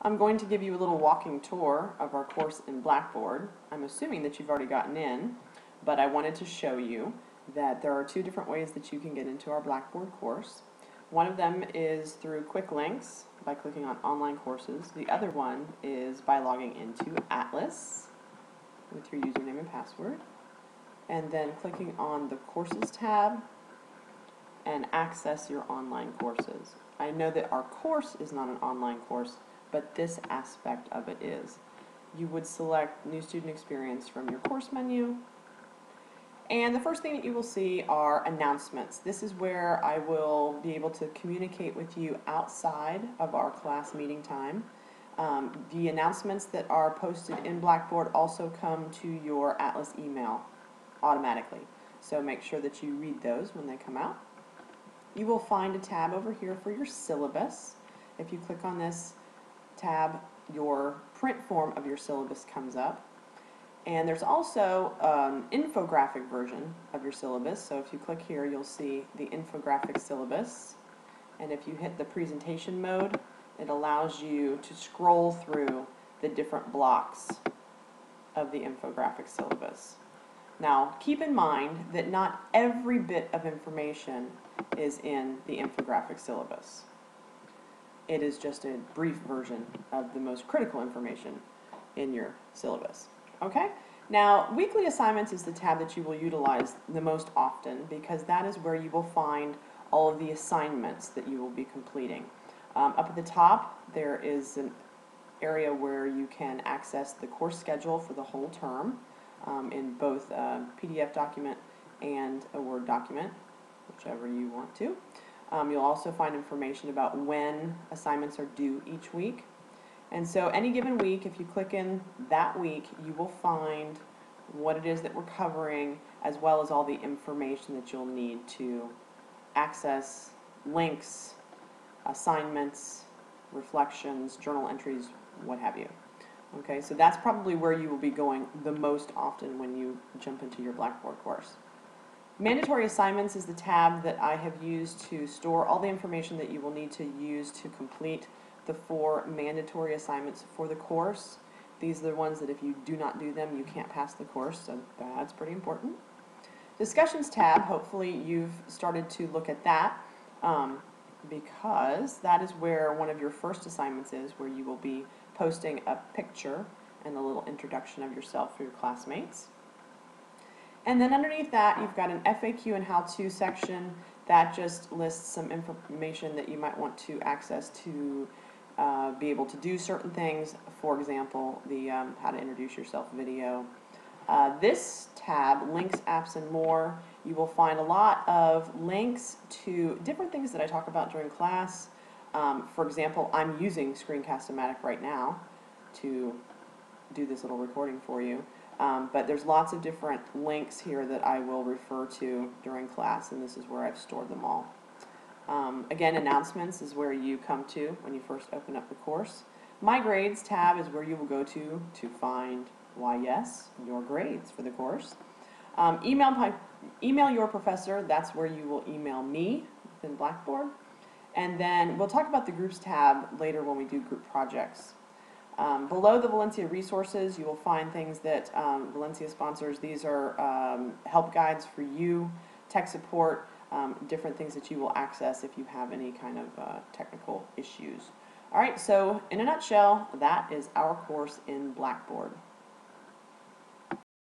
I'm going to give you a little walking tour of our course in Blackboard. I'm assuming that you've already gotten in, but I wanted to show you that there are two different ways that you can get into our Blackboard course. One of them is through quick links by clicking on online courses. The other one is by logging into Atlas with your username and password, and then clicking on the courses tab and access your online courses. I know that our course is not an online course, but this aspect of it is. You would select New Student Experience from your course menu, and the first thing that you will see are announcements. This is where I will be able to communicate with you outside of our class meeting time. The announcements that are posted in Blackboard also come to your Atlas email automatically, so make sure that you read those when they come out. You will find a tab over here for your syllabus. If you click on this tab, your print form of your syllabus comes up. And there's also an infographic version of your syllabus. So if you click here, you'll see the infographic syllabus. And if you hit the presentation mode, it allows you to scroll through the different blocks of the infographic syllabus. Now, keep in mind that not every bit of information is in the infographic syllabus. It is just a brief version of the most critical information in your syllabus. Okay? Now, weekly assignments is the tab that you will utilize the most often because that is where you will find all of the assignments that you will be completing. Up at the top, there is an area where you can access the course schedule for the whole term in both a PDF document and a Word document, whichever you want to. You'll also find information about when assignments are due each week. And so any given week, if you click in that week, you will find what it is that we're covering, as well as all the information that you'll need to access links, assignments, reflections, journal entries, what have you. Okay, so that's probably where you will be going the most often when you jump into your Blackboard course. Mandatory assignments is the tab that I have used to store all the information that you will need to use to complete the 4 mandatory assignments for the course. These are the ones that if you do not do them, you can't pass the course, so that's pretty important. Discussions tab, hopefully you've started to look at that because that is where one of your first assignments is, where you will be posting a picture and a little introduction of yourself for your classmates. And then underneath that, you've got an FAQ and how-to section that just lists some information that you might want to access to be able to do certain things. For example, the how to introduce yourself video. This tab, Links, Apps, and More, you will find a lot of links to different things that I talk about during class. For example, I'm using Screencast-O-Matic right now to do this little recording for you. But there's lots of different links here that I will refer to during class, and this is where I've stored them all. Again, announcements is where you come to when you first open up the course. My Grades tab is where you will go to find, why yes, your grades for the course. Email your professor, that's where you will email me within Blackboard. And then we'll talk about the Groups tab later when we do group projects. Below the Valencia resources, you will find things that Valencia sponsors. These are help guides for you, tech support, different things that you will access if you have any kind of technical issues. All right, so in a nutshell, that is our course in Blackboard.